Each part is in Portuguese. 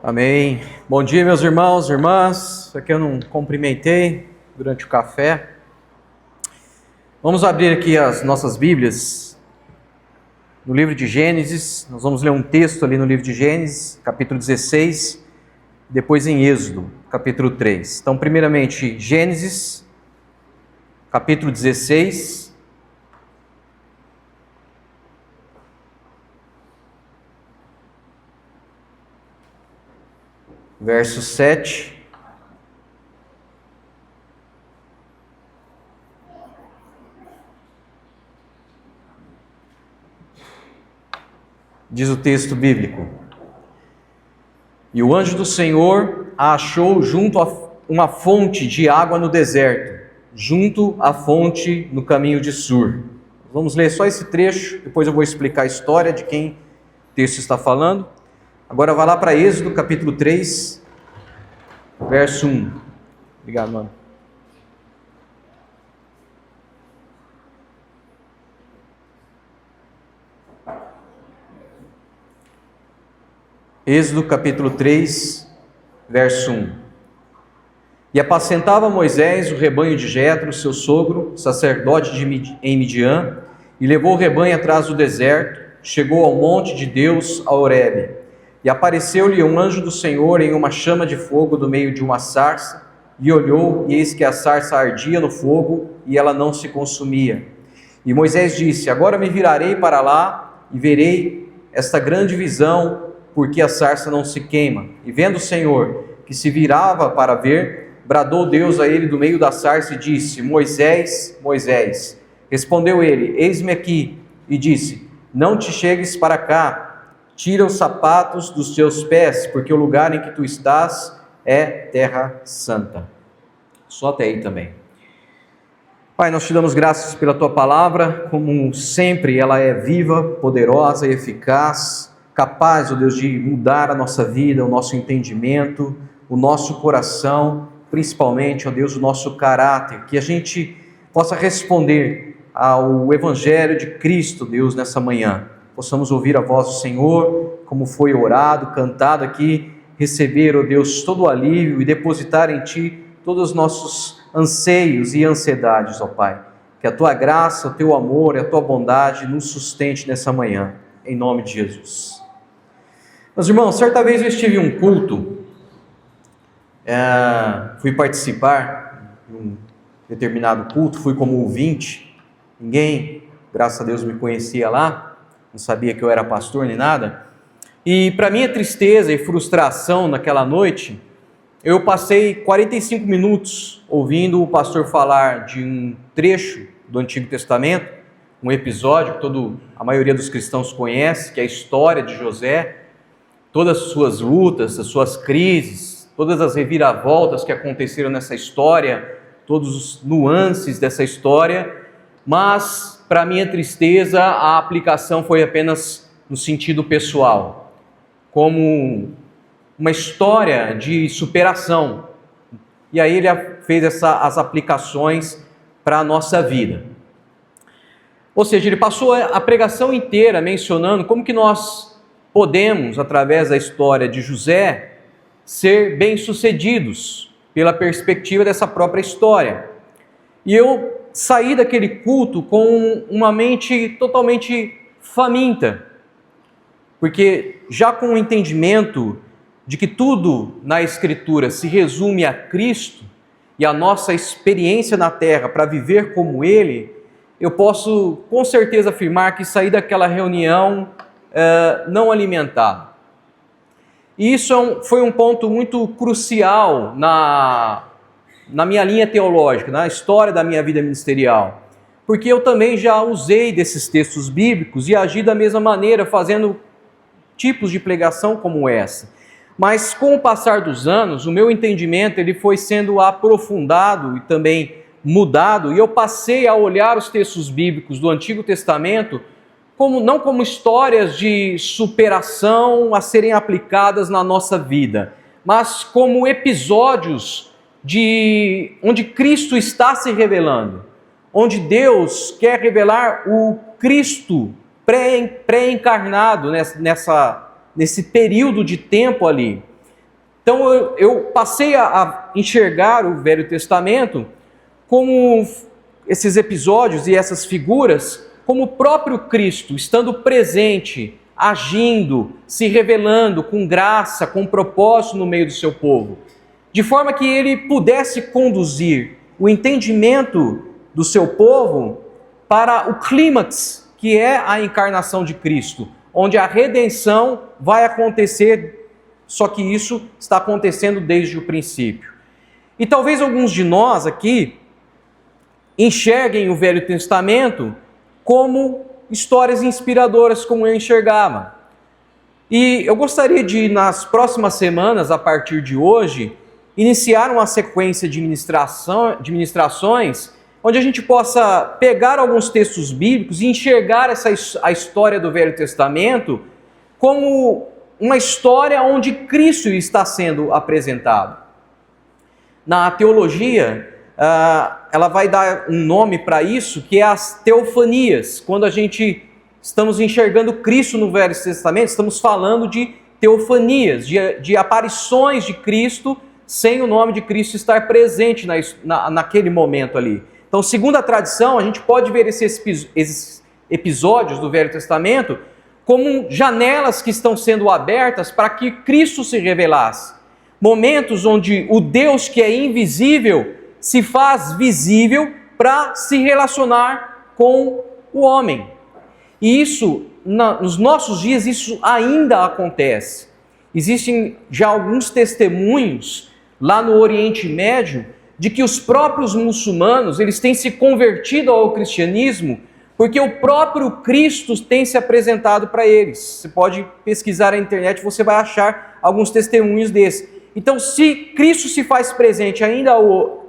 Amém. Bom dia, meus irmãos e irmãs. Isso aqui eu não cumprimentei durante o café. Vamos abrir aqui as nossas Bíblias no livro de Gênesis. Nós vamos ler um texto ali no livro de Gênesis, capítulo 16, depois em Êxodo, capítulo 3. Então, primeiramente, Gênesis, capítulo 16. Verso 7. Diz o texto bíblico: E o anjo do Senhor a achou junto a uma fonte de água no deserto, junto à fonte no caminho de Sur. Vamos ler só esse trecho, depois eu vou explicar a história de quem o texto está falando. Agora vai lá para Êxodo, capítulo 3, verso 1. Obrigado, mano. Êxodo, capítulo 3, verso 1. E apacentava Moisés o rebanho de Jetro, seu sogro, sacerdote em Midian, e levou o rebanho atrás do deserto, chegou ao monte de Deus, a Horebe. E apareceu-lhe um anjo do Senhor em uma chama de fogo do meio de uma sarça, e olhou, e eis que a sarça ardia no fogo, e ela não se consumia. E Moisés disse: Agora me virarei para lá, e verei esta grande visão, porque a sarça não se queima. E vendo o Senhor que se virava para ver, bradou Deus a ele do meio da sarça, e disse: Moisés, Moisés. Respondeu ele: Eis-me aqui. E disse: Não te chegues para cá, tira os sapatos dos teus pés, porque o lugar em que tu estás é terra santa. Só até aí também. Pai, nós te damos graças pela tua palavra, como sempre ela é viva, poderosa e eficaz, capaz, ó Deus, de mudar a nossa vida, o nosso entendimento, o nosso coração, principalmente, ó Deus, o nosso caráter, que a gente possa responder ao Evangelho de Cristo, Deus, nessa manhã. Possamos ouvir a voz do Senhor, como foi orado, cantado aqui, receber, ó Deus, todo o alívio e depositar em Ti todos os nossos anseios e ansiedades, ó Pai. Que a Tua graça, o Teu amor e a Tua bondade nos sustente nessa manhã, em nome de Jesus. Meus irmãos, certa vez eu estive em um culto, fui participar de um determinado culto, fui como ouvinte, ninguém, graças a Deus, me conhecia lá, não sabia que eu era pastor nem nada, e para minha tristeza e frustração naquela noite, eu passei 45 minutos ouvindo o pastor falar de um trecho do Antigo Testamento, um episódio que a maioria dos cristãos conhece, que é a história de José, todas as suas lutas, as suas crises, todas as reviravoltas que aconteceram nessa história, todos os nuances dessa história, mas, para minha tristeza, a aplicação foi apenas no sentido pessoal, como uma história de superação. E aí ele fez as aplicações para a nossa vida. Ou seja, ele passou a pregação inteira mencionando como que nós podemos, através da história de José, ser bem-sucedidos pela perspectiva dessa própria história. E eu saí daquele culto com uma mente totalmente faminta, porque já com o entendimento de que tudo na Escritura se resume a Cristo e a nossa experiência na terra para viver como Ele, eu posso com certeza afirmar que saí daquela reunião não alimentado. E isso foi um ponto muito crucial na minha linha teológica, na história da minha vida ministerial, porque eu também já usei desses textos bíblicos e agi da mesma maneira, fazendo tipos de pregação como essa. Mas com o passar dos anos, o meu entendimento ele foi sendo aprofundado e também mudado, e eu passei a olhar os textos bíblicos do Antigo Testamento não como histórias de superação a serem aplicadas na nossa vida, mas como episódios onde Cristo está se revelando, onde Deus quer revelar o Cristo pré-encarnado nesse período de tempo ali. Então eu passei a enxergar o Velho Testamento como esses episódios e essas figuras, como o próprio Cristo, estando presente, agindo, se revelando com graça, com propósito no meio do seu povo, de forma que ele pudesse conduzir o entendimento do seu povo para o clímax, que é a encarnação de Cristo, onde a redenção vai acontecer, só que isso está acontecendo desde o princípio. E talvez alguns de nós aqui enxerguem o Velho Testamento como histórias inspiradoras, como eu enxergava. E eu gostaria de, nas próximas semanas, a partir de hoje, iniciar uma sequência de ministrações onde a gente possa pegar alguns textos bíblicos e enxergar a história do Velho Testamento como uma história onde Cristo está sendo apresentado. Na teologia, ela vai dar um nome para isso, que é as teofanias. Quando a gente estamos enxergando Cristo no Velho Testamento, estamos falando de teofanias, de aparições de Cristo, sem o nome de Cristo estar presente naquele momento ali. Então, segundo a tradição, a gente pode ver esses episódios do Velho Testamento como janelas que estão sendo abertas para que Cristo se revelasse. Momentos onde o Deus que é invisível se faz visível para se relacionar com o homem. E isso, nos nossos dias, isso ainda acontece. Existem já alguns testemunhos lá no Oriente Médio de que os próprios muçulmanos, eles têm se convertido ao cristianismo porque o próprio Cristo tem se apresentado para eles. Você pode pesquisar na internet, você vai achar alguns testemunhos desses. Então, se Cristo se faz presente ainda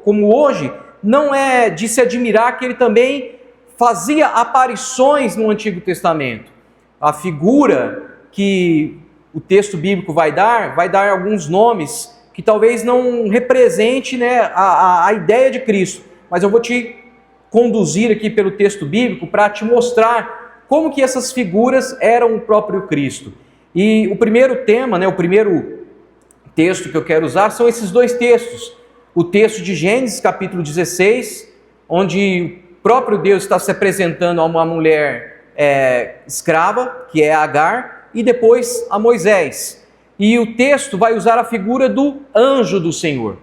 como hoje, não é de se admirar que ele também fazia aparições no Antigo Testamento. A figura que o texto bíblico vai dar alguns nomes que talvez não represente, né, a ideia de Cristo, mas eu vou te conduzir aqui pelo texto bíblico para te mostrar como que essas figuras eram o próprio Cristo. E o primeiro tema, né, o primeiro texto que eu quero usar são esses dois textos. O texto de Gênesis, capítulo 16, onde o próprio Deus está se apresentando a uma mulher escrava, que é Agar, e depois a Moisés. E o texto vai usar a figura do anjo do Senhor.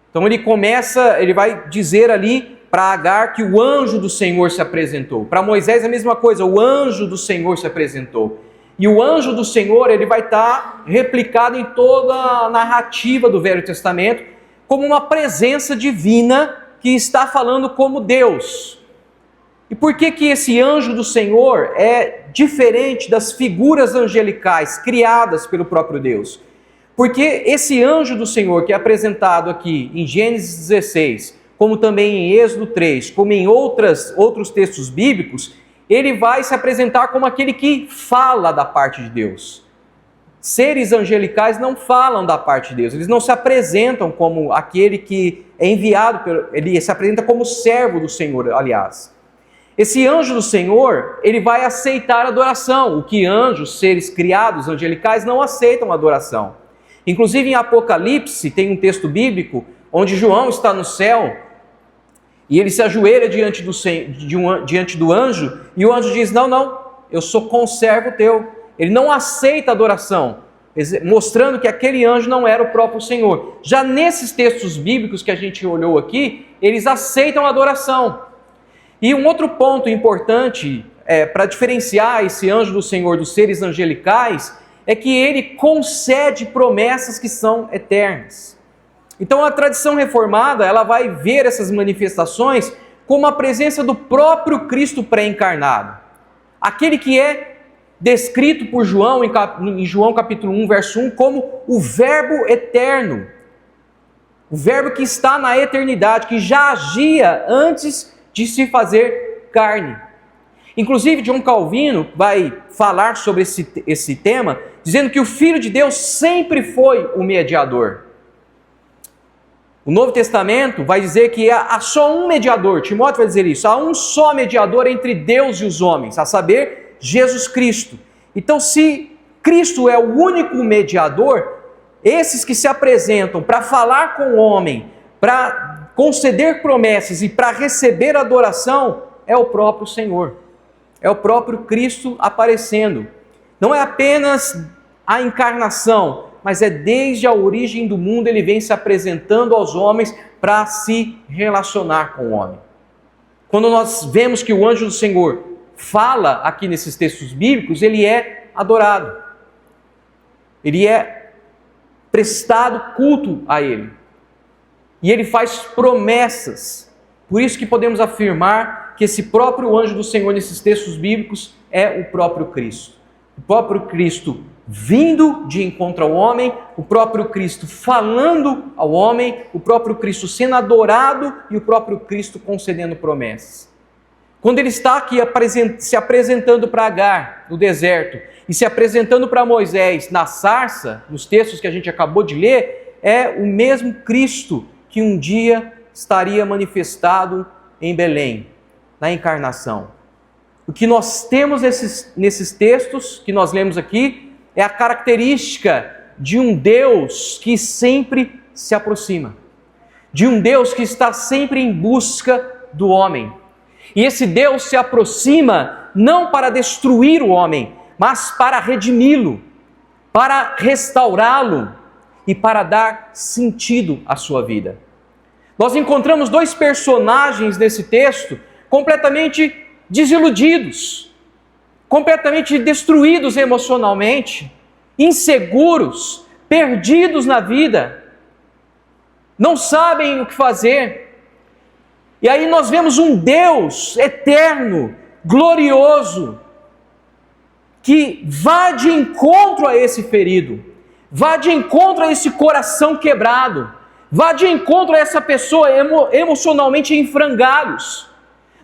Então ele vai dizer ali para Agar que o anjo do Senhor se apresentou. Para Moisés a mesma coisa, o anjo do Senhor se apresentou. E o anjo do Senhor, ele vai estar replicado em toda a narrativa do Velho Testamento, como uma presença divina que está falando como Deus. E por que que esse anjo do Senhor é diferente das figuras angelicais criadas pelo próprio Deus? Porque esse anjo do Senhor que é apresentado aqui em Gênesis 16, como também em Êxodo 3, como em outros textos bíblicos, ele vai se apresentar como aquele que fala da parte de Deus. Seres angelicais não falam da parte de Deus, eles não se apresentam como aquele que é enviado, ele se apresenta como servo do Senhor, aliás. Esse anjo do Senhor, ele vai aceitar adoração, o que anjos, seres criados, angelicais, não aceitam adoração. Inclusive em Apocalipse tem um texto bíblico onde João está no céu e ele se ajoelha diante do anjo e o anjo diz, não, eu sou conservo teu. Ele não aceita adoração, mostrando que aquele anjo não era o próprio Senhor. Já nesses textos bíblicos que a gente olhou aqui, eles aceitam a adoração. E um outro ponto importante para diferenciar esse anjo do Senhor dos seres angelicais é que ele concede promessas que são eternas. Então a tradição reformada ela vai ver essas manifestações como a presença do próprio Cristo pré-encarnado. Aquele que é descrito por João em João capítulo 1, verso 1, como o Verbo eterno. O Verbo que está na eternidade, que já agia antes de se fazer carne. Inclusive, John Calvino vai falar sobre esse tema, dizendo que o Filho de Deus sempre foi o mediador. O Novo Testamento vai dizer que há só um mediador, Timóteo vai dizer isso, há um só mediador entre Deus e os homens, a saber, Jesus Cristo. Então, se Cristo é o único mediador, esses que se apresentam para falar com o homem, para conceder promessas e para receber adoração, é o próprio Senhor. É o próprio Cristo aparecendo. Não é apenas a encarnação, mas é desde a origem do mundo ele vem se apresentando aos homens para se relacionar com o homem. Quando nós vemos que o anjo do Senhor fala aqui nesses textos bíblicos, ele é adorado. Ele é prestado culto a ele. E ele faz promessas. Por isso que podemos afirmar que esse próprio anjo do Senhor nesses textos bíblicos é o próprio Cristo. O próprio Cristo vindo de encontro ao homem, o próprio Cristo falando ao homem, o próprio Cristo sendo adorado e o próprio Cristo concedendo promessas. Quando ele está aqui se apresentando para Agar no deserto e se apresentando para Moisés na sarça, nos textos que a gente acabou de ler, é o mesmo Cristo que um dia estaria manifestado em Belém, na encarnação. O que nós temos nesses textos que nós lemos aqui é a característica de um Deus que sempre se aproxima, de um Deus que está sempre em busca do homem. E esse Deus se aproxima não para destruir o homem, mas para redimi-lo, para restaurá-lo e para dar sentido à sua vida. Nós encontramos dois personagens nesse texto completamente desiludidos, completamente destruídos emocionalmente, inseguros, perdidos na vida, não sabem o que fazer. E aí nós vemos um Deus eterno, glorioso, que vá de encontro a esse ferido, vá de encontro a esse coração quebrado, vá de encontro a essa pessoa emocionalmente em frangalhos.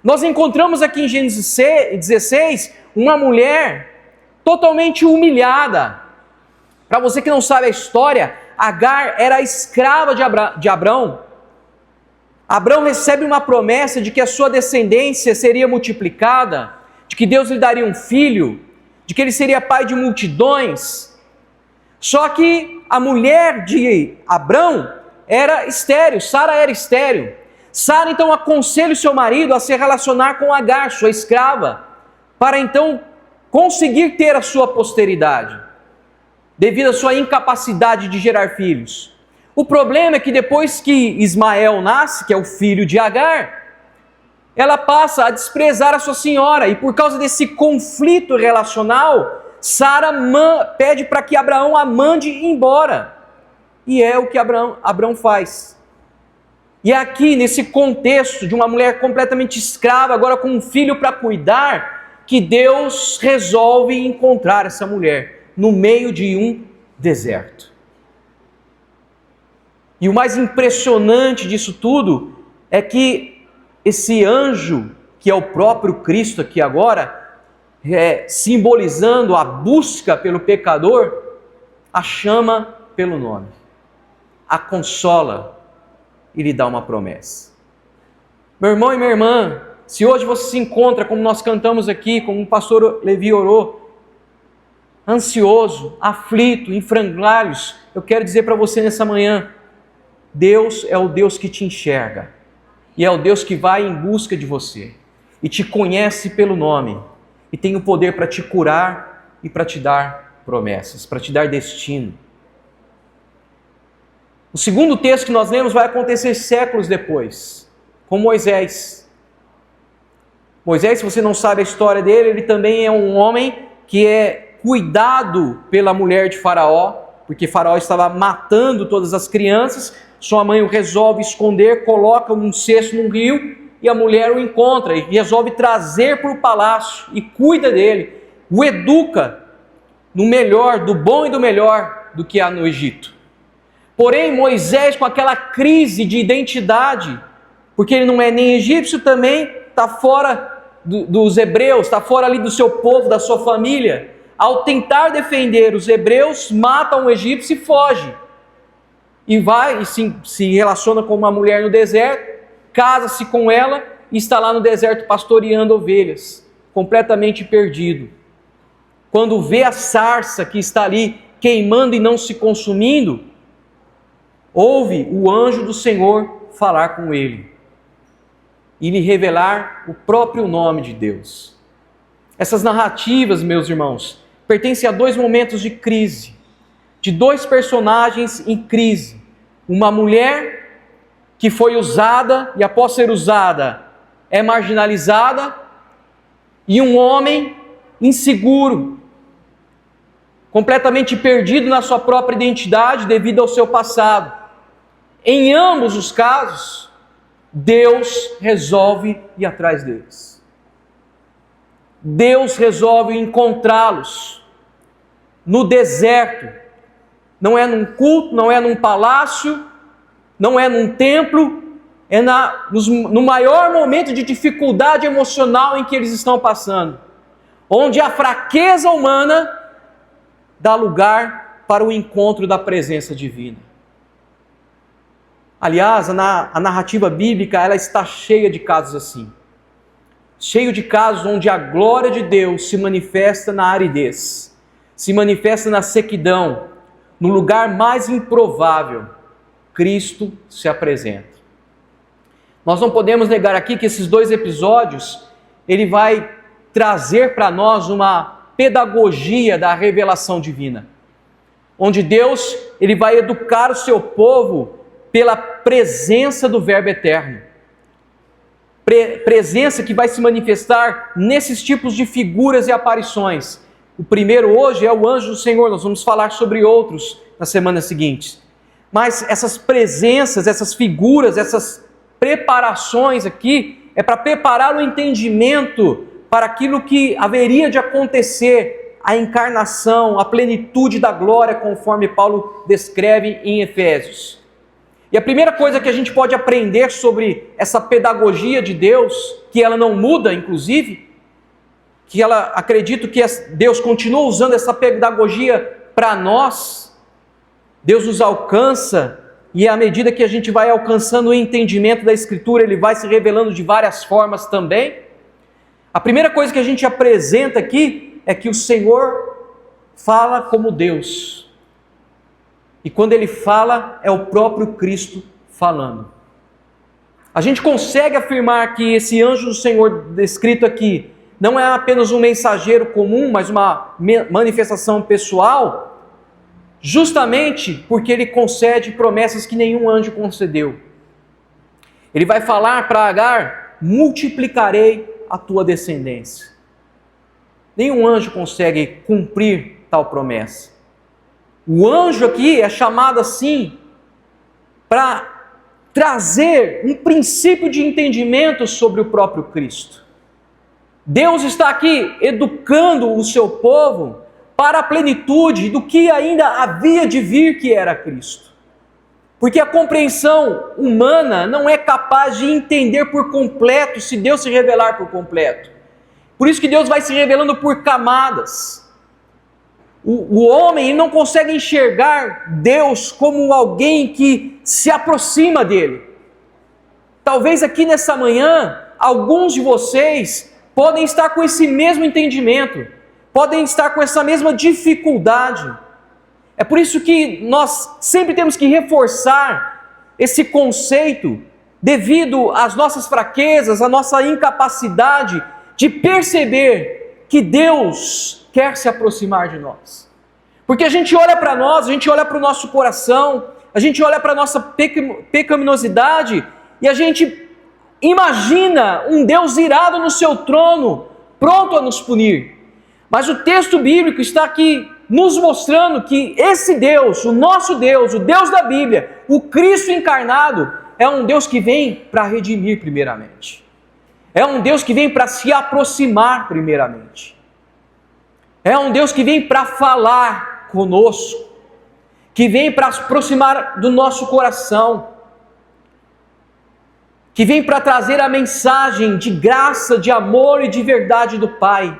Nós encontramos aqui em Gênesis 16 uma mulher totalmente humilhada. Para você que não sabe a história, Agar era a escrava de Abrão. Abrão recebe uma promessa de que a sua descendência seria multiplicada, de que Deus lhe daria um filho, de que ele seria pai de multidões. Só que a mulher de Abrão era estéril, Sara era estéril. Sara então aconselha o seu marido a se relacionar com Agar, sua escrava, para então conseguir ter a sua posteridade, devido à sua incapacidade de gerar filhos. O problema é que depois que Ismael nasce, que é o filho de Agar, ela passa a desprezar a sua senhora, e por causa desse conflito relacional, Sara pede para que Abraão a mande embora, e é o que Abraão faz. E é aqui, nesse contexto de uma mulher completamente escrava, agora com um filho para cuidar, que Deus resolve encontrar essa mulher no meio de um deserto. E o mais impressionante disso tudo é que esse anjo, que é o próprio Cristo aqui agora, simbolizando a busca pelo pecador, a chama pelo nome, a consola e lhe dá uma promessa. Meu irmão e minha irmã, se hoje você se encontra, como nós cantamos aqui, como o pastor Levi orou, ansioso, aflito, em frangalhos, eu quero dizer para você nessa manhã, Deus é o Deus que te enxerga, e é o Deus que vai em busca de você, e te conhece pelo nome, e tem o poder para te curar e para te dar promessas, para te dar destino. O segundo texto que nós lemos vai acontecer séculos depois, com Moisés. Moisés, se você não sabe a história dele, ele também é um homem que é cuidado pela mulher de Faraó, porque Faraó estava matando todas as crianças, sua mãe o resolve esconder, coloca num cesto num rio, e a mulher o encontra e resolve trazer para o palácio e cuida dele, o educa no melhor, do bom e do melhor do que há no Egito. Porém, Moisés, com aquela crise de identidade, porque ele não é nem egípcio, também está fora dos hebreus, está fora ali do seu povo, da sua família. Ao tentar defender os hebreus, mata um egípcio e foge. E vai e se relaciona com uma mulher no deserto, casa-se com ela e está lá no deserto pastoreando ovelhas, completamente perdido. Quando vê a sarça que está ali queimando e não se consumindo, ouve o anjo do Senhor falar com ele e lhe revelar o próprio nome de Deus. Essas narrativas, meus irmãos, pertencem a dois momentos de crise, de dois personagens em crise. Uma mulher que foi usada e, após ser usada, é marginalizada, e um homem inseguro, completamente perdido na sua própria identidade devido ao seu passado. Em ambos os casos, Deus resolve ir atrás deles. Deus resolve encontrá-los no deserto. Não é num culto, não é num palácio, não é num templo, é no maior momento de dificuldade emocional em que eles estão passando, onde a fraqueza humana dá lugar para o encontro da presença divina. Aliás, a narrativa bíblica ela está cheia de casos assim. Cheio de casos onde a glória de Deus se manifesta na aridez, se manifesta na sequidão, no lugar mais improvável, Cristo se apresenta. Nós não podemos negar aqui que esses dois episódios, ele vai trazer para nós uma pedagogia da revelação divina, onde Deus ele vai educar o seu povo pela presença do Verbo eterno. Presença que vai se manifestar nesses tipos de figuras e aparições. O primeiro hoje é o anjo do Senhor, nós vamos falar sobre outros nas semanas seguintes. Mas essas presenças, essas figuras, essas preparações aqui, é para preparar o entendimento para aquilo que haveria de acontecer, a encarnação, a plenitude da glória, conforme Paulo descreve em Efésios. E a primeira coisa que a gente pode aprender sobre essa pedagogia de Deus, que ela não muda, inclusive, que ela acredito que Deus continua usando essa pedagogia para nós, Deus nos alcança, e à medida que a gente vai alcançando o entendimento da Escritura, ele vai se revelando de várias formas também. A primeira coisa que a gente apresenta aqui é que o Senhor fala como Deus. E quando ele fala, é o próprio Cristo falando. A gente consegue afirmar que esse anjo do Senhor descrito aqui não é apenas um mensageiro comum, mas uma manifestação pessoal, justamente porque ele concede promessas que nenhum anjo concedeu. Ele vai falar para Agar: multiplicarei a tua descendência. Nenhum anjo consegue cumprir tal promessa. O anjo aqui é chamado assim para trazer um princípio de entendimento sobre o próprio Cristo. Deus está aqui educando o seu povo para a plenitude do que ainda havia de vir, que era Cristo. Porque a compreensão humana não é capaz de entender por completo se Deus se revelar por completo. Por isso que Deus vai se revelando por camadas. O homem não consegue enxergar Deus como alguém que se aproxima dele. Talvez aqui nessa manhã, alguns de vocês podem estar com esse mesmo entendimento, podem estar com essa mesma dificuldade. É por isso que nós sempre temos que reforçar esse conceito, devido às nossas fraquezas, à nossa incapacidade de perceber que Deus quer se aproximar de nós. Porque a gente olha para nós, a gente olha para o nosso coração, a gente olha para a nossa pecaminosidade e a gente imagina um Deus irado no seu trono, pronto a nos punir. Mas o texto bíblico está aqui nos mostrando que esse Deus, o nosso Deus, o Deus da Bíblia, o Cristo encarnado, é um Deus que vem para redimir primeiramente. É um Deus que vem para se aproximar primeiramente. É um Deus que vem para falar conosco, que vem para se aproximar do nosso coração, que vem para trazer a mensagem de graça, de amor e de verdade do Pai,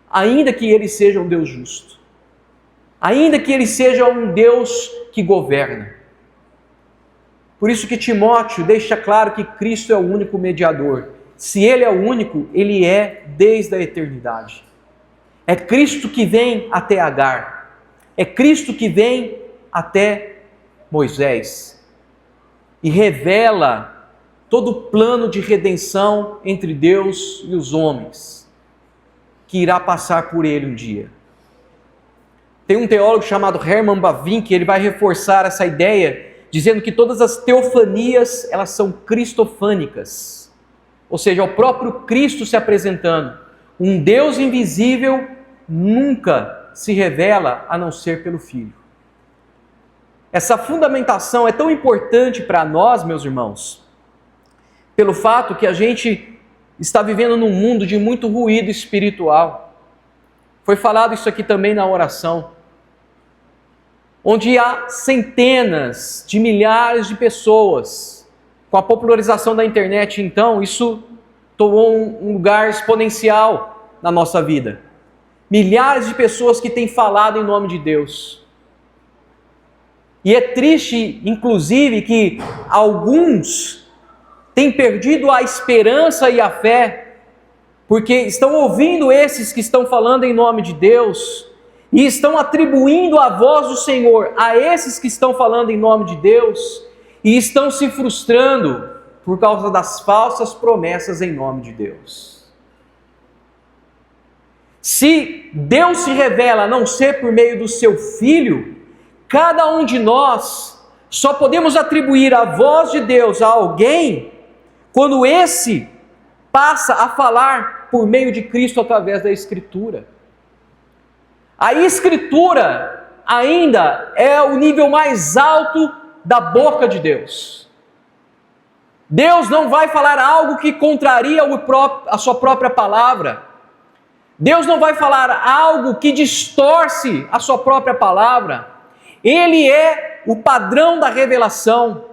ainda que Ele seja um Deus justo, ainda que Ele seja um Deus que governa. Por isso que Timóteo deixa claro que Cristo é o único mediador. Se Ele é o único, Ele é desde a eternidade. É Cristo que vem até Agar, é Cristo que vem até Moisés e revela todo o plano de redenção entre Deus e os homens, que irá passar por ele um dia. Tem um teólogo chamado Herman Bavinck, ele vai reforçar essa ideia, dizendo que todas as teofanias, elas são cristofânicas, ou seja, é o próprio Cristo se apresentando. Um Deus invisível nunca se revela a não ser pelo Filho. Essa fundamentação é tão importante para nós, meus irmãos, pelo fato que a gente está vivendo num mundo de muito ruído espiritual. Foi falado isso aqui também na oração, onde há centenas de milhares de pessoas. Com a popularização da internet, então, isso tomou um lugar exponencial na nossa vida. Milhares de pessoas que têm falado em nome de Deus. E é triste, inclusive, que alguns têm perdido a esperança e a fé, porque estão ouvindo esses que estão falando em nome de Deus, e estão atribuindo a voz do Senhor a esses que estão falando em nome de Deus, e estão se frustrando por causa das falsas promessas em nome de Deus. Se Deus se revela a não ser por meio do seu Filho, cada um de nós só podemos atribuir a voz de Deus a alguém quando esse passa a falar por meio de Cristo através da Escritura. A Escritura ainda é o nível mais alto da boca de Deus. Deus não vai falar algo que contraria a sua própria palavra. Deus não vai falar algo que distorce a sua própria palavra. Ele é o padrão da revelação.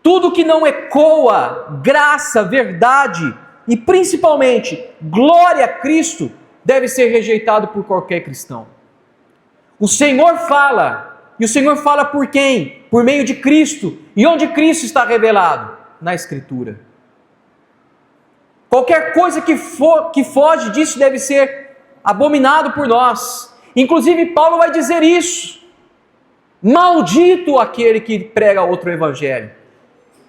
Tudo que não ecoa graça, verdade e principalmente glória a Cristo deve ser rejeitado por qualquer cristão. O Senhor fala, e o Senhor fala por quem? Por meio de Cristo. E onde Cristo está revelado? Na Escritura. Qualquer coisa que foge disso deve ser abominado por nós. Inclusive Paulo vai dizer isso. Maldito aquele que prega outro evangelho.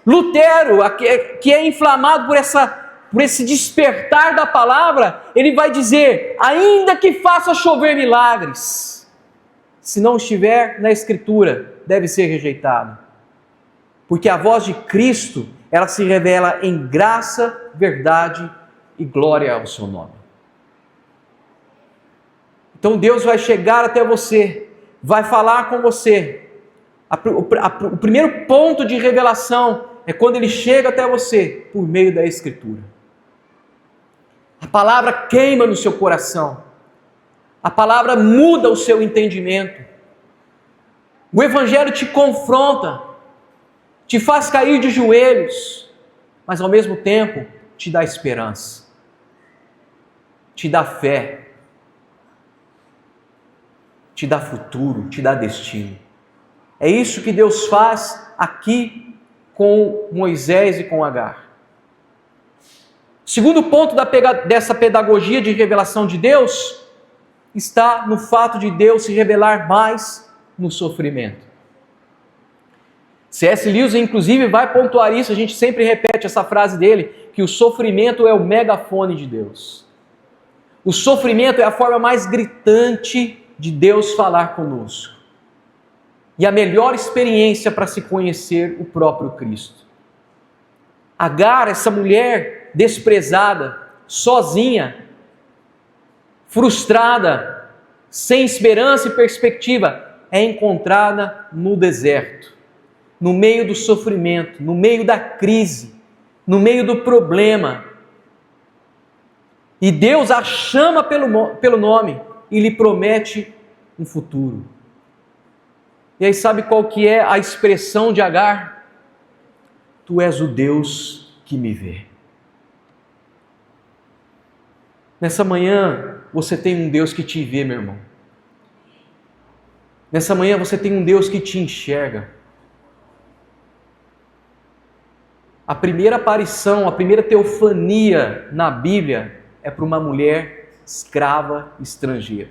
Lutero, que é inflamado por esse despertar da palavra, ele vai dizer, ainda que faça chover milagres, se não estiver na Escritura, deve ser rejeitado. Porque a voz de Cristo, ela se revela em graça, verdade e glória ao seu nome. Então Deus vai chegar até você, vai falar com você. O primeiro ponto de revelação é quando Ele chega até você por meio da Escritura. A palavra queima no seu coração. A palavra muda o seu entendimento. O Evangelho te confronta, te faz cair de joelhos, mas ao mesmo tempo te dá esperança, te dá fé, te dá futuro, te dá destino. É isso que Deus faz aqui com Moisés e com Agar. Segundo ponto dessa pedagogia de revelação de Deus está no fato de Deus se revelar mais no sofrimento. C.S. Lewis, inclusive, vai pontuar isso, a gente sempre repete essa frase dele, que o sofrimento é o megafone de Deus. O sofrimento é a forma mais gritante de Deus falar conosco. E a melhor experiência para se conhecer o próprio Cristo. Agar, essa mulher desprezada, sozinha, frustrada, sem esperança e perspectiva, é encontrada no deserto, no meio do sofrimento, no meio da crise, no meio do problema. E Deus a chama pelo nome e lhe promete um futuro. E aí sabe qual que é a expressão de Agar? Tu és o Deus que me vê. Nessa manhã você tem um Deus que te vê, meu irmão. Nessa manhã você tem um Deus que te enxerga. A primeira aparição, a primeira teofania na Bíblia é para uma mulher escrava estrangeira.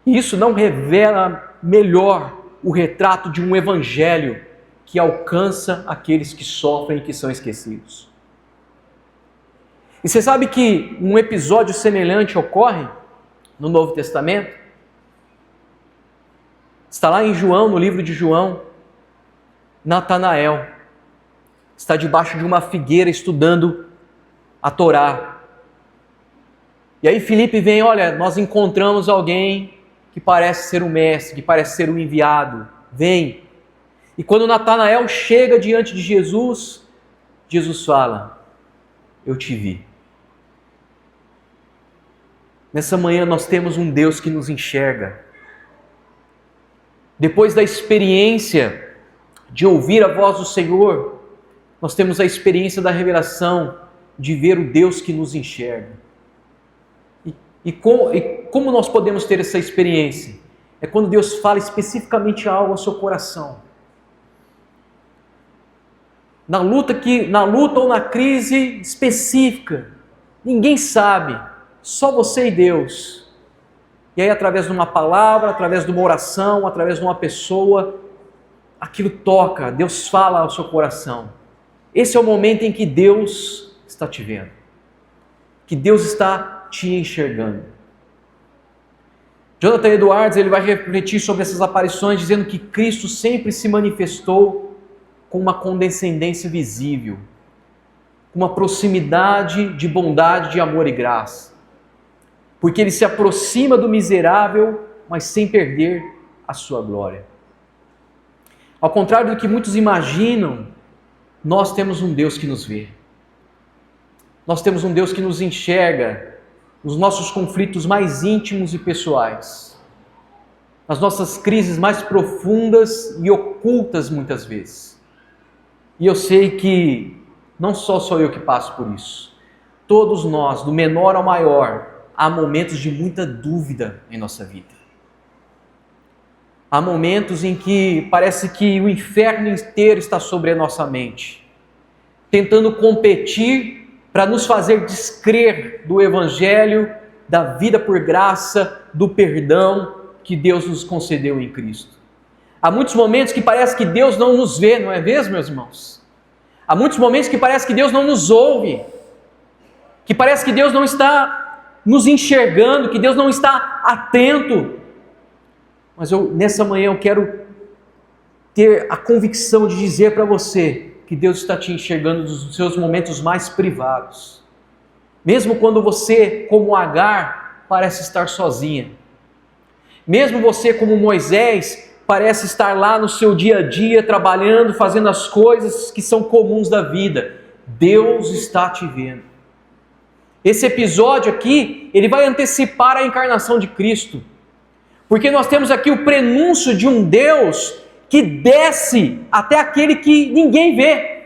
E isso não revela melhor o retrato de um evangelho que alcança aqueles que sofrem e que são esquecidos. E você sabe que um episódio semelhante ocorre no Novo Testamento? Está lá em João, no livro de João. Natanael está debaixo de uma figueira estudando a Torá. E aí Filipe vem, olha, nós encontramos alguém que parece ser o mestre, que parece ser o enviado. Vem. E quando Natanael chega diante de Jesus, Jesus fala, eu te vi. Nessa manhã nós temos um Deus que nos enxerga. Depois da experiência de ouvir a voz do Senhor, nós temos a experiência da revelação de ver o Deus que nos enxerga. E como nós podemos ter essa experiência? É quando Deus fala especificamente algo ao seu coração. Na luta ou na crise específica, ninguém sabe, só você e Deus. E aí, através de uma palavra, através de uma oração, através de uma pessoa, aquilo toca, Deus fala ao seu coração. Esse é o momento em que Deus está te vendo, que Deus está te enxergando. Jonathan Edwards ele vai refletir sobre essas aparições, dizendo que Cristo sempre se manifestou com uma condescendência visível, com uma proximidade de bondade, de amor e graça, porque Ele se aproxima do miserável, mas sem perder a sua glória. Ao contrário do que muitos imaginam, nós temos um Deus que nos vê. Nós temos um Deus que nos enxerga nos nossos conflitos mais íntimos e pessoais, nas nossas crises mais profundas e ocultas muitas vezes. E eu sei que não só sou eu que passo por isso. Todos nós, do menor ao maior, há momentos de muita dúvida em nossa vida. Há momentos em que parece que o inferno inteiro está sobre a nossa mente, tentando competir para nos fazer descrer do Evangelho, da vida por graça, do perdão que Deus nos concedeu em Cristo. Há muitos momentos que parece que Deus não nos vê, não é mesmo, meus irmãos? Há muitos momentos que parece que Deus não nos ouve, que parece que Deus não está nos enxergando, que Deus não está atento. Mas nessa manhã eu quero ter a convicção de dizer para você que Deus está te enxergando nos seus momentos mais privados. Mesmo quando você, como Agar, parece estar sozinha. Mesmo você, como Moisés, parece estar lá no seu dia a dia, trabalhando, fazendo as coisas que são comuns da vida. Deus está te vendo. Esse episódio aqui, ele vai antecipar a encarnação de Cristo. Porque nós temos aqui o prenúncio de um Deus que desce até aquele que ninguém vê.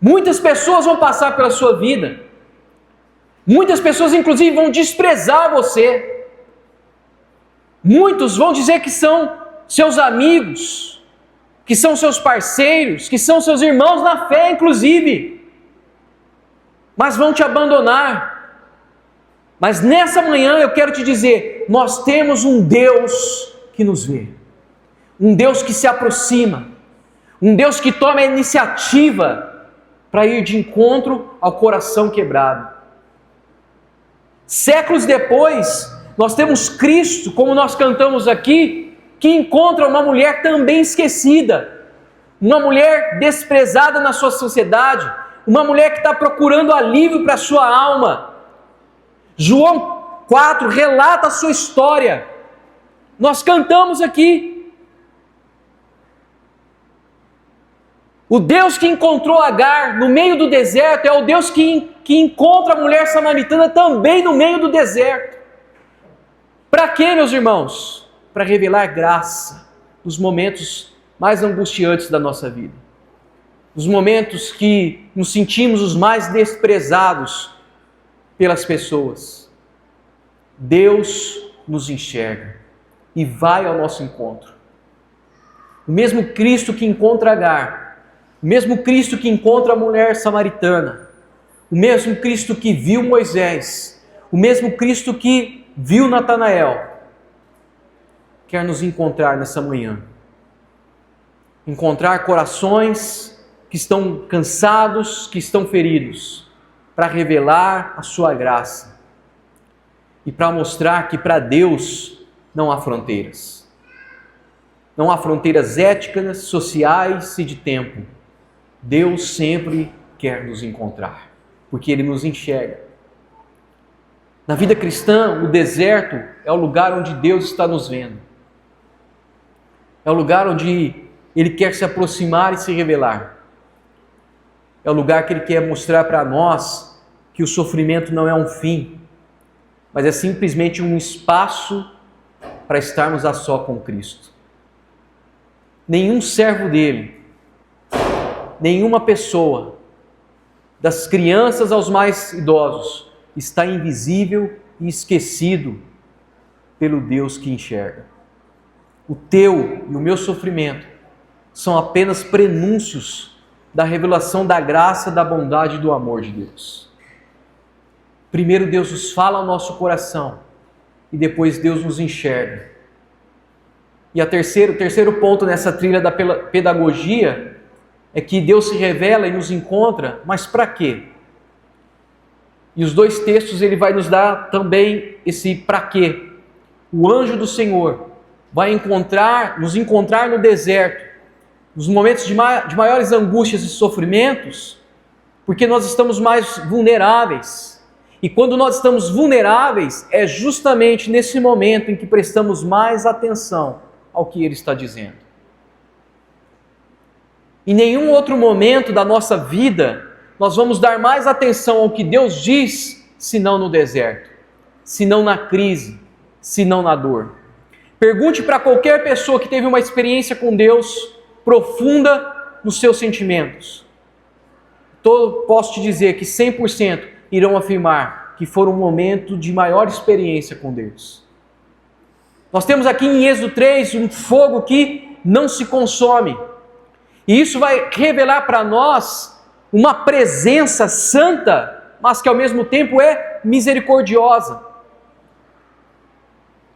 Muitas pessoas vão passar pela sua vida. Muitas pessoas, inclusive, vão desprezar você. Muitos vão dizer que são seus amigos, que são seus parceiros, que são seus irmãos na fé, inclusive. Mas vão te abandonar. Mas nessa manhã eu quero te dizer, nós temos um Deus que nos vê. Um Deus que se aproxima, um Deus que toma a iniciativa para ir de encontro ao coração quebrado. Séculos depois, nós temos Cristo, como nós cantamos aqui, que encontra uma mulher também esquecida, uma mulher desprezada na sua sociedade, uma mulher que está procurando alívio para a sua alma. João 4 relata a sua história. Nós cantamos aqui. O Deus que encontrou Agar no meio do deserto é o Deus que encontra a mulher samaritana também no meio do deserto. Para quê, meus irmãos? Para revelar graça nos momentos mais angustiantes da nossa vida. Nos momentos que nos sentimos os mais desprezados pelas pessoas. Deus nos enxerga e vai ao nosso encontro. O mesmo Cristo que encontra Agar, o mesmo Cristo que encontra a mulher samaritana, o mesmo Cristo que viu Moisés, o mesmo Cristo que viu Natanael, quer nos encontrar nessa manhã. Encontrar corações que estão cansados, que estão feridos, para revelar a sua graça e para mostrar que para Deus não há fronteiras. Não há fronteiras éticas, sociais e de tempo. Deus sempre quer nos encontrar, porque Ele nos enxerga. Na vida cristã, o deserto é o lugar onde Deus está nos vendo. É o lugar onde Ele quer se aproximar e se revelar. É o lugar que Ele quer mostrar para nós que o sofrimento não é um fim, mas é simplesmente um espaço para estarmos a só com Cristo. Nenhum servo dele, nenhuma pessoa, das crianças aos mais idosos, está invisível e esquecido pelo Deus que enxerga. O teu e o meu sofrimento são apenas prenúncios da revelação da graça, da bondade e do amor de Deus. Primeiro Deus nos fala ao nosso coração e depois Deus nos enxerga. E o terceiro ponto nessa trilha da pedagogia é que Deus se revela e nos encontra, mas para quê? E os dois textos ele vai nos dar também esse para quê. O anjo do Senhor vai nos encontrar no deserto, nos momentos de maiores angústias e sofrimentos, porque nós estamos mais vulneráveis. E quando nós estamos vulneráveis, é justamente nesse momento em que prestamos mais atenção ao que Ele está dizendo. Em nenhum outro momento da nossa vida, nós vamos dar mais atenção ao que Deus diz, senão no deserto, senão na crise, senão na dor. Pergunte para qualquer pessoa que teve uma experiência com Deus profunda nos seus sentimentos. Posso te dizer que 100% irão afirmar que foram um momento de maior experiência com Deus. Nós temos aqui em Êxodo 3 um fogo que não se consome. E isso vai revelar para nós uma presença santa, mas que ao mesmo tempo é misericordiosa.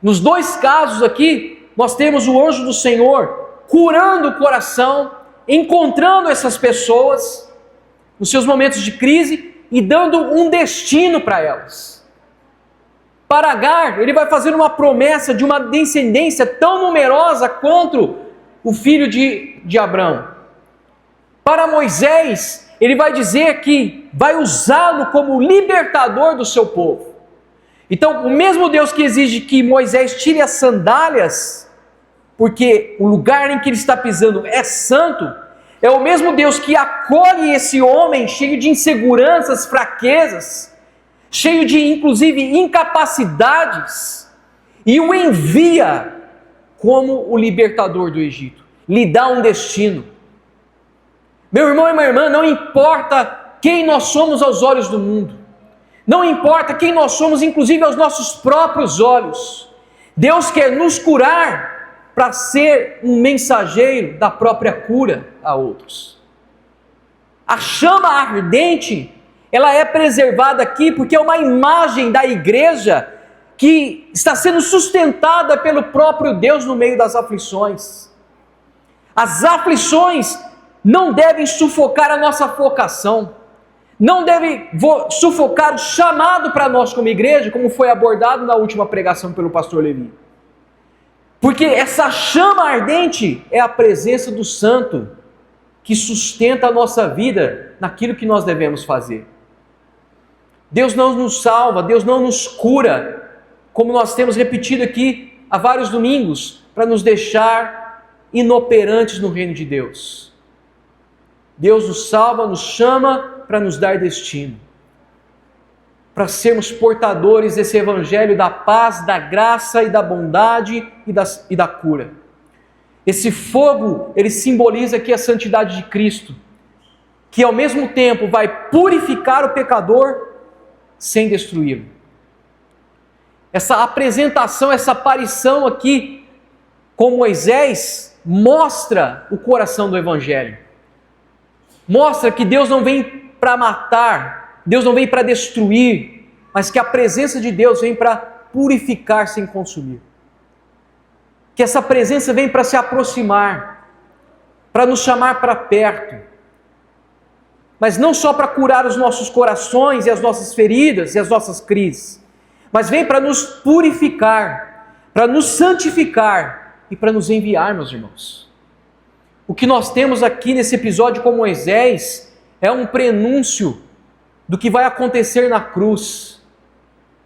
Nos dois casos aqui, nós temos o anjo do Senhor curando o coração, encontrando essas pessoas nos seus momentos de crise e dando um destino para elas. Para Agar, ele vai fazer uma promessa de uma descendência tão numerosa quanto o filho de Abrão. Para Moisés, ele vai dizer que vai usá-lo como libertador do seu povo. Então, o mesmo Deus que exige que Moisés tire as sandálias, porque o lugar em que ele está pisando é santo, é o mesmo Deus que acolhe esse homem cheio de inseguranças, fraquezas, cheio de, inclusive, incapacidades, e o envia como o libertador do Egito. Lhe dá um destino. Meu irmão e minha irmã, não importa quem nós somos aos olhos do mundo, não importa quem nós somos, inclusive aos nossos próprios olhos, Deus quer nos curar para ser um mensageiro da própria cura a outros. A chama ardente, ela é preservada aqui porque é uma imagem da igreja que está sendo sustentada pelo próprio Deus no meio das aflições. As aflições não devem sufocar a nossa vocação, não devem sufocar o chamado para nós como igreja, como foi abordado na última pregação pelo pastor Levi. Porque essa chama ardente é a presença do Santo que sustenta a nossa vida naquilo que nós devemos fazer. Deus não nos salva, Deus não nos cura, como nós temos repetido aqui há vários domingos, para nos deixar inoperantes no reino de Deus. Deus nos salva, nos chama para nos dar destino, para sermos portadores desse evangelho da paz, da graça e da bondade e da cura. Esse fogo, ele simboliza aqui a santidade de Cristo, que ao mesmo tempo vai purificar o pecador sem destruí-lo. Essa apresentação, essa aparição aqui com Moisés mostra o coração do evangelho. Mostra que Deus não vem para matar, Deus não vem para destruir, mas que a presença de Deus vem para purificar sem consumir. que essa presença vem para se aproximar, para nos chamar para perto, mas não só para curar os nossos corações e as nossas feridas e as nossas crises, mas vem para nos purificar, para nos santificar e para nos enviar, meus irmãos. O que nós temos aqui nesse episódio com Moisés é um prenúncio do que vai acontecer na cruz,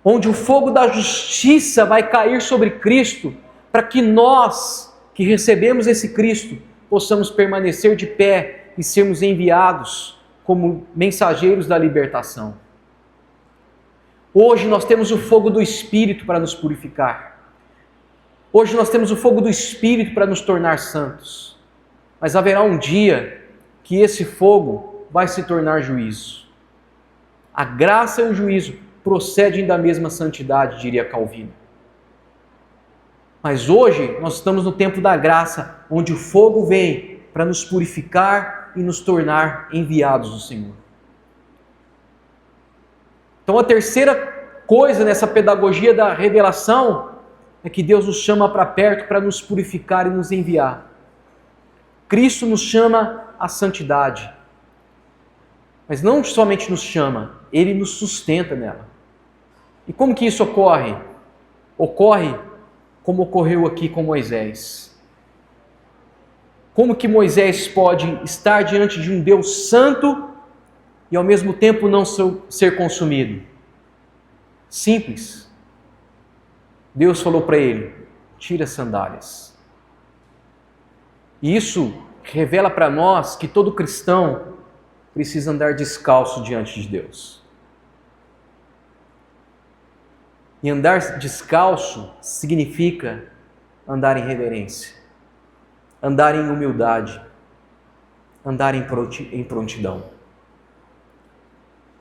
onde o fogo da justiça vai cair sobre Cristo, para que nós, que recebemos esse Cristo, possamos permanecer de pé e sermos enviados como mensageiros da libertação. Hoje nós temos o fogo do Espírito para nos purificar. Hoje nós temos o fogo do Espírito para nos tornar santos. Mas haverá um dia que esse fogo vai se tornar juízo. A graça e o juízo procedem da mesma santidade, diria Calvino. Mas hoje nós estamos no tempo da graça, onde o fogo vem para nos purificar e nos tornar enviados do Senhor. Então a terceira coisa nessa pedagogia da revelação é que Deus nos chama para perto para nos purificar e nos enviar. Cristo nos chama à santidade. Mas não somente nos chama, Ele nos sustenta nela. E como que isso ocorre? Ocorre como ocorreu aqui com Moisés. Como que Moisés pode estar diante de um Deus santo e ao mesmo tempo não ser consumido? Simples. Deus falou para ele: tira as sandálias. E isso revela para nós que todo cristão precisa andar descalço diante de Deus. E andar descalço significa andar em reverência, andar em humildade, andar em prontidão.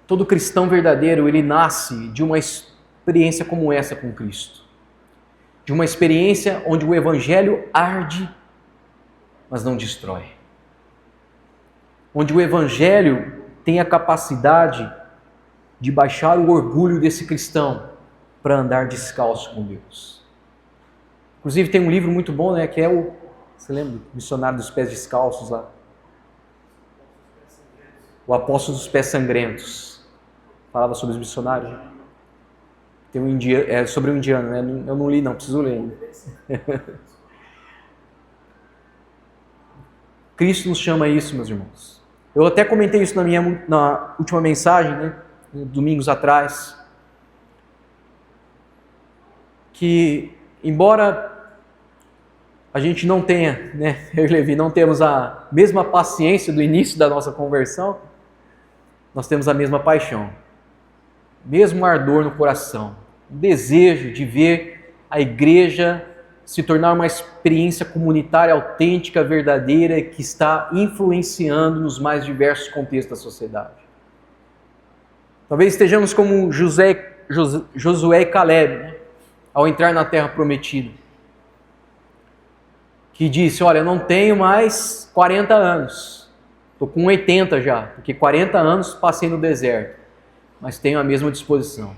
Todo cristão verdadeiro, ele nasce de uma experiência como essa com Cristo. De uma experiência onde o Evangelho arde, mas não destrói. Onde o Evangelho tem a capacidade de baixar o orgulho desse cristão para andar descalço com Deus. Inclusive tem um livro muito bom, né, que é você lembra? Missionário dos Pés Descalços lá? O Apóstolo dos Pés Sangrentos. Falava sobre os missionários. Tem sobre um indiano, né? Eu não li não, preciso ler ainda. Cristo nos chama a isso, meus irmãos. Eu até comentei isso na última mensagem, né, domingos atrás, que embora a gente não tenha, né, eu e Levi, não temos a mesma paciência do início da nossa conversão, nós temos a mesma paixão, mesmo ardor no coração, o desejo de ver a igreja se tornar uma experiência comunitária autêntica, verdadeira, que está influenciando nos mais diversos contextos da sociedade. Talvez estejamos como Josué e Caleb, né, ao entrar na terra prometida, que disse: olha, eu não tenho mais 40 anos, estou com 80 já, porque 40 anos passei no deserto, mas tenho a mesma disposição.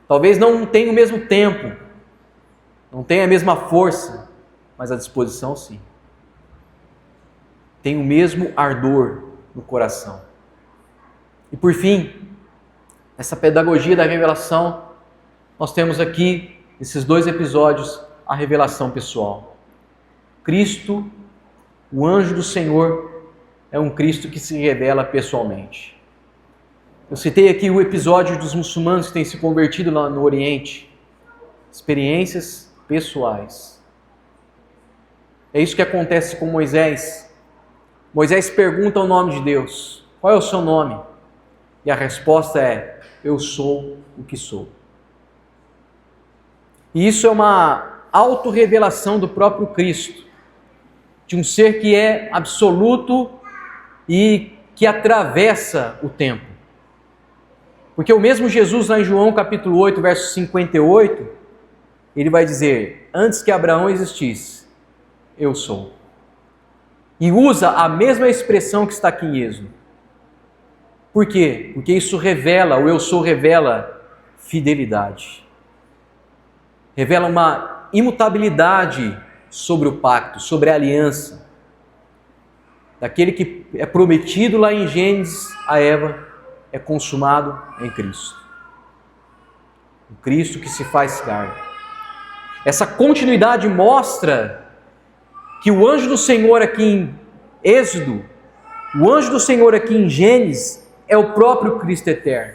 Talvez não tenha o mesmo tempo, não tenha a mesma força, mas a disposição sim. Tem o mesmo ardor no coração. E por fim, essa pedagogia da revelação, nós temos aqui, nesses 2 episódios, a revelação pessoal. Cristo, o anjo do Senhor, é um Cristo que se revela pessoalmente. Eu citei aqui o episódio dos muçulmanos que têm se convertido lá no Oriente. Experiências pessoais. É isso que acontece com Moisés. Moisés pergunta o nome de Deus: qual é o seu nome? E a resposta é: eu sou o que sou. E isso é uma autorrevelação do próprio Cristo, de um ser que é absoluto e que atravessa o tempo. Porque o mesmo Jesus, lá em João capítulo 8, verso 58, ele vai dizer: antes que Abraão existisse, eu sou. E usa a mesma expressão que está aqui em Êxodo. Por quê? Porque isso revela, o eu sou revela fidelidade. Revela uma imutabilidade sobre o pacto, sobre a aliança, daquele que é prometido lá em Gênesis a Eva, é consumado em Cristo. O Cristo que se faz carne. Essa continuidade mostra que o anjo do Senhor aqui em Êxodo, o anjo do Senhor aqui em Gênesis, é o próprio Cristo eterno.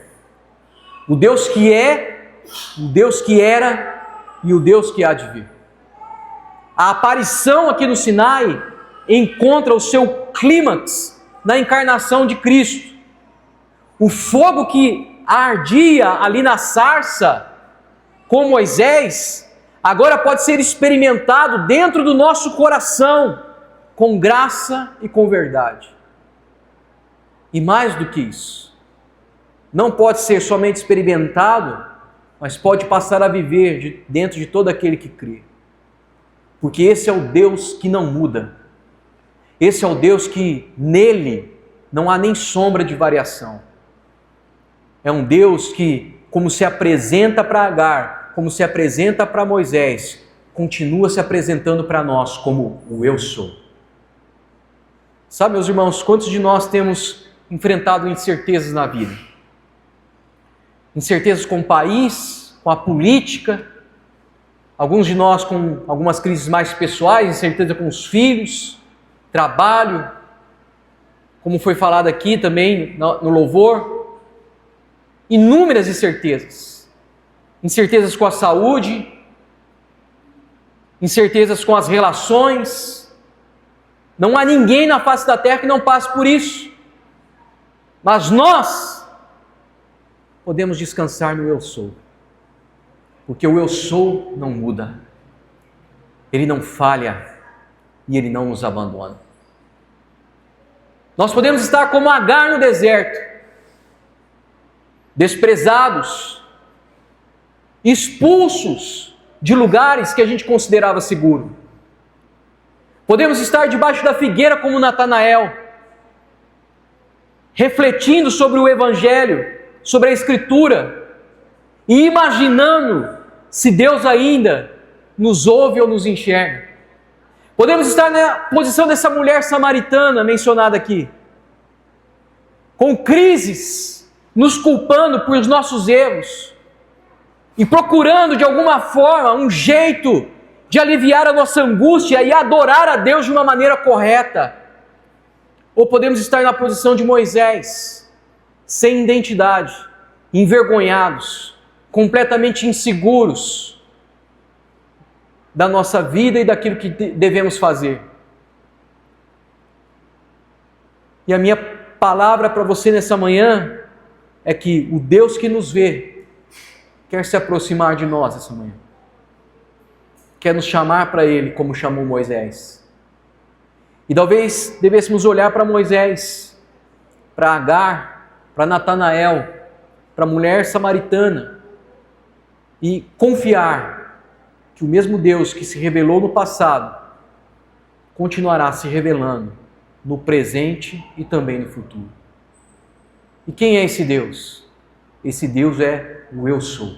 O Deus que é, o Deus que era e o Deus que há de vir. A aparição aqui no Sinai encontra o seu clímax na encarnação de Cristo. O fogo que ardia ali na sarça com Moisés, agora pode ser experimentado dentro do nosso coração, com graça e com verdade. E mais do que isso, não pode ser somente experimentado, mas pode passar a viver dentro de todo aquele que crê. Porque esse é o Deus que não muda. Esse é o Deus que nele não há nem sombra de variação. É um Deus que, como se apresenta para Agar, como se apresenta para Moisés, continua se apresentando para nós como o Eu Sou. Sabe, meus irmãos, quantos de nós temos enfrentado incertezas na vida? Incertezas com o país, com a política, alguns de nós com algumas crises mais pessoais, incerteza com os filhos, trabalho, como foi falado aqui também no louvor, inúmeras incertezas. Incertezas com a saúde, incertezas com as relações. Não há ninguém na face da terra que não passe por isso. Mas nós podemos descansar no Eu Sou. Porque o Eu Sou não muda. Ele não falha e Ele não nos abandona. Nós podemos estar como Agar no deserto, desprezados, expulsos de lugares que a gente considerava seguro. Podemos estar debaixo da figueira como Natanael, refletindo sobre o Evangelho, sobre a Escritura, e imaginando se Deus ainda nos ouve ou nos enxerga. Podemos estar na posição dessa mulher samaritana mencionada aqui, com crises, nos culpando por os nossos erros, e procurando de alguma forma um jeito de aliviar a nossa angústia e adorar a Deus de uma maneira correta. Ou podemos estar na posição de Moisés, sem identidade, envergonhados, completamente inseguros da nossa vida e daquilo que devemos fazer. E a minha palavra para você nessa manhã é que o Deus que nos vê quer se aproximar de nós essa manhã. Quer nos chamar para Ele como chamou Moisés. E talvez devêssemos olhar para Moisés, para Agar, para Natanael, para a mulher samaritana e confiar que o mesmo Deus que se revelou no passado continuará se revelando no presente e também no futuro. E quem é esse Deus? Esse Deus é o Eu Sou.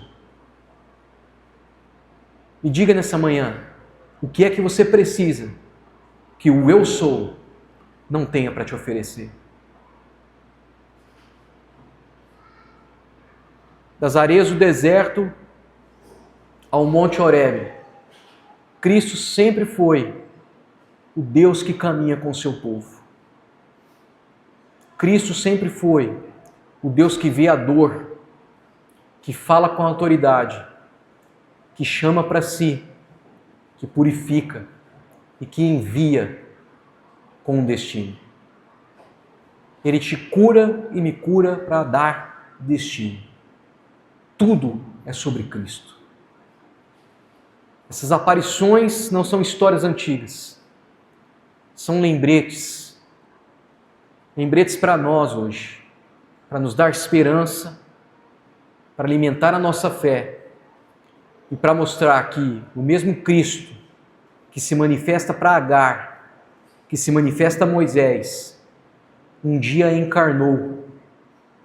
Me diga nessa manhã, o que é que você precisa que o Eu Sou não tenha para te oferecer? Das areias do deserto ao Monte Horebe, Cristo sempre foi o Deus que caminha com o seu povo. Cristo sempre foi o Deus que vê a dor, que fala com autoridade, que chama para si, que purifica e que envia com um destino. Ele te cura e me cura para dar destino. Tudo é sobre Cristo. Essas aparições não são histórias antigas, são lembretes para nós hoje, para nos dar esperança, para alimentar a nossa fé e para mostrar que o mesmo Cristo que se manifesta para Agar, que se manifesta a Moisés, um dia encarnou,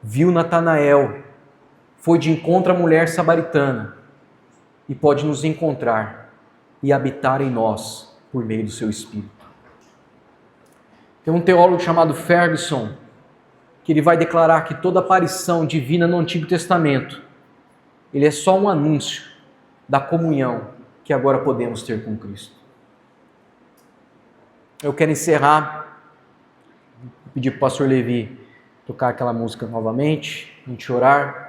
viu Natanael, foi de encontro à mulher samaritana e pode nos encontrar e habitar em nós por meio do seu Espírito. Tem um teólogo chamado Ferguson, que ele vai declarar que toda aparição divina no Antigo Testamento, ele é só um anúncio da comunhão que agora podemos ter com Cristo. Eu quero encerrar, pedir para o pastor Levi tocar aquela música novamente, a gente orar.